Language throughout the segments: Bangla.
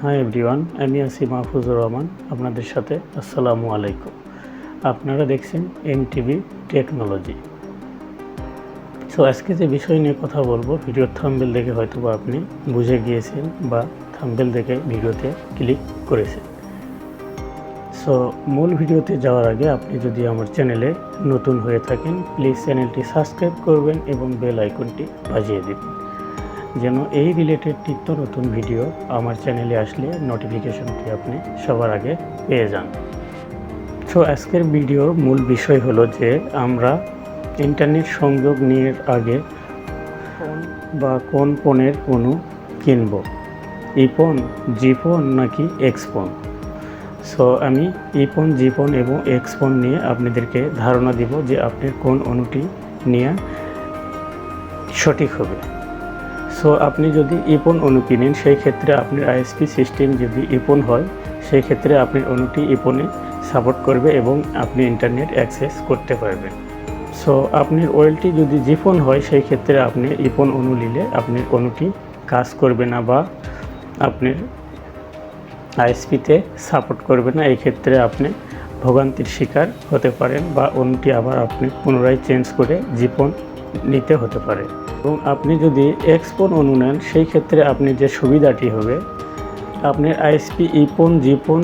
হাই এভরিওয়ান, আমি আছি মাহফুজুর রহমান আপনাদের সাথে। আসসালামু আলাইকুম। আপনারা দেখছেন এমটিভি টেকনোলজি। সো আজকে যে বিষয় নিয়ে কথা বলবো, ভিডিওর থাম্বনেল দেখে হয়তো বা আপনি বুঝে গিয়েছেন বা থাম্বনেল দেখে ভিডিওতে ক্লিক করেছেন। সো মূল ভিডিওতে যাওয়ার আগে আপনি যদি আমার চ্যানেলে নতুন হয়ে থাকেন, প্লিজ চ্যানেলটি সাবস্ক্রাইব করবেন এবং বেল আইকনটি বাজিয়ে দেবেন, যেন এই রিলেটেড নিত্য নতুন ভিডিও আমার চ্যানেলে আসলে নোটিফিকেশনটি আপনি সবার আগে পেয়ে যান। সো আজকের ভিডিওর মূল বিষয় হলো যে আমরা ইন্টারনেট সংযোগ নেওয়ার আগে ফোন বা কোন ফোনের অণু কিনব, ই ফোন, জি ফোন নাকি এক্স ফোন। সো আমি ই ফোন, জি ফোন এবং এক্স ফোন নিয়ে আপনাদেরকে ধারণা দিব যে আপনি কোন অণুটি নেওয়া সঠিক হবে। সো আপনি যদি ইপন অণু কিনেন, সেই ক্ষেত্রে আপনার আইএসপি সিস্টেম যদি ইপন হয়, সেই ক্ষেত্রে আপনার অণুটি ইপনে সাপোর্ট করবে এবং আপনি ইন্টারনেট অ্যাক্সেস করতে পারবেন। সো আপনার ওয়েলটি যদি জিফোন হয়, সেই ক্ষেত্রে আপনি ইপন অণু নিলে আপনার অণুটি কাজ করবে না বা আপনার আইএসপিতে সাপোর্ট করবে না। এই ক্ষেত্রে আপনি ভোগান্তির শিকার হতে পারেন বা অণুটি আবার আপনি পুনরায় চেঞ্জ করে জিফোন নিতে হতে পারে। এবং আপনি যদি এক্স ফোন অণু নেন, সেই ক্ষেত্রে আপনি যে সুবিধাটি হবে, আপনার আইএসপি, ই ফোন, জি ফোন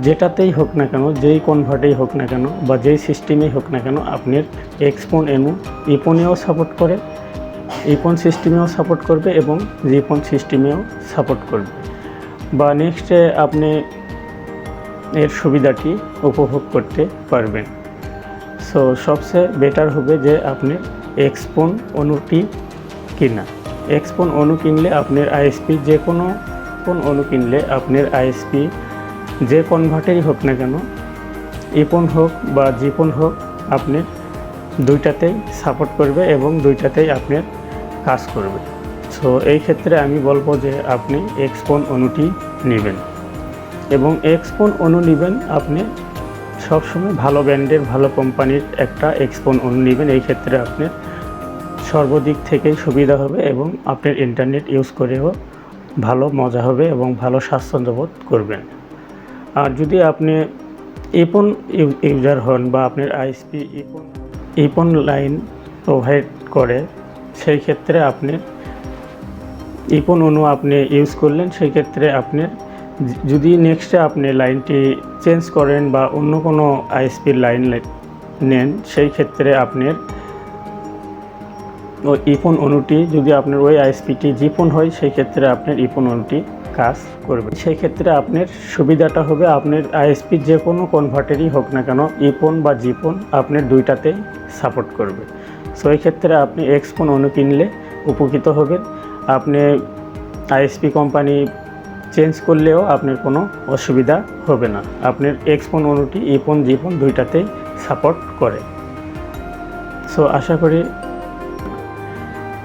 যেটাতেই হোক না কেন, যেই কনভার্টেই হোক না কেন বা যেই সিস্টেমেই হোক না কেন, আপনার এক্স ফোন অণু ই ফোনেও সাপোর্ট করে, ই ফোন সিস্টেমেও সাপোর্ট করবে এবং জি ফোন সিস্টেমেও সাপোর্ট করবে। বা নেক্সটে আপনি এর সুবিধাটি উপভোগ করতে পারবেন। সো সবচেয়ে বেটার হবে যে আপনি এক্স ফোন অণুটি কিনা। এক্স ফোন অণু কিনলে আপনার আইএসপি, যে কোনো ফোন অণু কিনলে আপনার আইএসপি যে কনভার্টেরই হোক না কেন, ই ফোন হোক বা জি ফোন হোক, আপনি দুইটাতেই সাপোর্ট করবে এবং দুইটাতেই আপনার কাজ করবে। সো এই ক্ষেত্রে আমি বলবো যে আপনি এক্স ফোন অণুটি নেবেন এবং এক্স ফোন অণু নেবেন আপনি সবসময় ভালো ব্র্যান্ডের, ভালো কোম্পানির একটা এক্স ফোন অণু নেবেন। এই ক্ষেত্রে আপনার সর্বদিক থেকেই সুবিধা হবে এবং আপনার ইন্টারনেট ইউজ করেও ভালো মজা হবে এবং ভালো স্বাচ্ছন্দ্য বোধ করবেন। আর যদি আপনি ইপন ইউজার হন বা আপনার আইএসপি ইপন লাইন প্রোভাইড করে, সেই ক্ষেত্রে আপনি ইপন অণু আপনি ইউজ করলেন, সেই ক্ষেত্রে আপনার যদি নেক্সটে আপনি লাইনটি চেঞ্জ করেন বা অন্য কোনো আইএসপির লাইন নেন, সেই ক্ষেত্রে আপনার ওই ইফোন অণুটি, যদি আপনার ওই আইএসপিটি জিফোন হয়, সেই ক্ষেত্রে আপনার ইফোন অণুটি কাজ করবে। সেই ক্ষেত্রে আপনার সুবিধাটা হবে, আপনার আইএসপি যে কোনো কনভার্টারই হোক না কেন, ইফোন বা জিফোন আপনার দুইটাতেই সাপোর্ট করবে। সো এই ক্ষেত্রে আপনি এক্স ফোন অণু কিনলে উপকৃত হবেন। আপনি আইএসপি কোম্পানি চেঞ্জ করলেও আপনার কোনো অসুবিধা হবে না। আপনার এক্স ফোন অণুটি ইফোন, জিফোন দুইটাতেই সাপোর্ট করে। সো আশা করি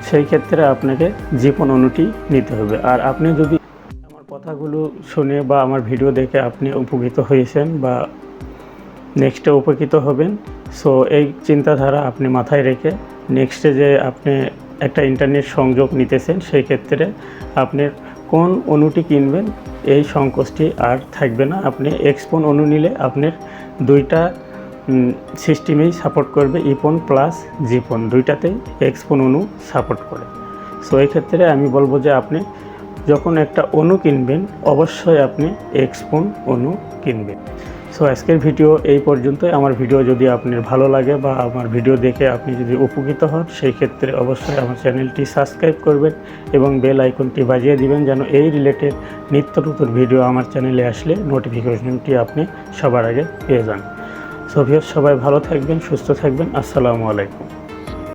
সেই ক্ষেত্রে আপনাকে জীবন অণুটি নিতে হবে। আর আপনি যদি আমার কথাগুলো শুনে বা আমার ভিডিও দেখে আপনি উপকৃত হয়েছেন বা নেক্সটে উপকৃত হবেন, সো এই চিন্তাধারা আপনি মাথায় রেখে নেক্সটে যে আপনি একটা ইন্টারনেট সংযোগ নিতেছেন, সেই ক্ষেত্রে আপনি কোন অণুটি কিনবেন এই সংকোচটি আর থাকবে না। আপনি এক্স ফোন অণু নিলে আপনার দুইটা সিস্টেমেই সাপোর্ট করবে, ইফোন প্লাস জিফোন দুইটাতেই এক্স ফোন অণু সাপোর্ট করে। সো এই ক্ষেত্রে আমি বলবো যে আপনি যখন একটা অণু কিনবেন, অবশ্যই আপনি এক্স ফোন অণু কিনবেন। সো আজকের ভিডিও এই পর্যন্তই। আমার ভিডিও যদি আপনার ভালো লাগে বা আমার ভিডিও দেখে আপনি যদি উপকৃত হন, সেই ক্ষেত্রে অবশ্যই আমার চ্যানেলটি সাবস্ক্রাইব করবেন এবং বেল আইকনটি বাজিয়ে দিবেন, যেন এই রিলেটেড নিত্য নতুন ভিডিও আমার চ্যানেলে আসলে নোটিফিকেশনটি আপনি সবার আগে পেয়ে যান। সো ভিউয়ার্স, সবাই ভালো থাকবেন, সুস্থ থাকবেন। আসসালামু আলাইকুম।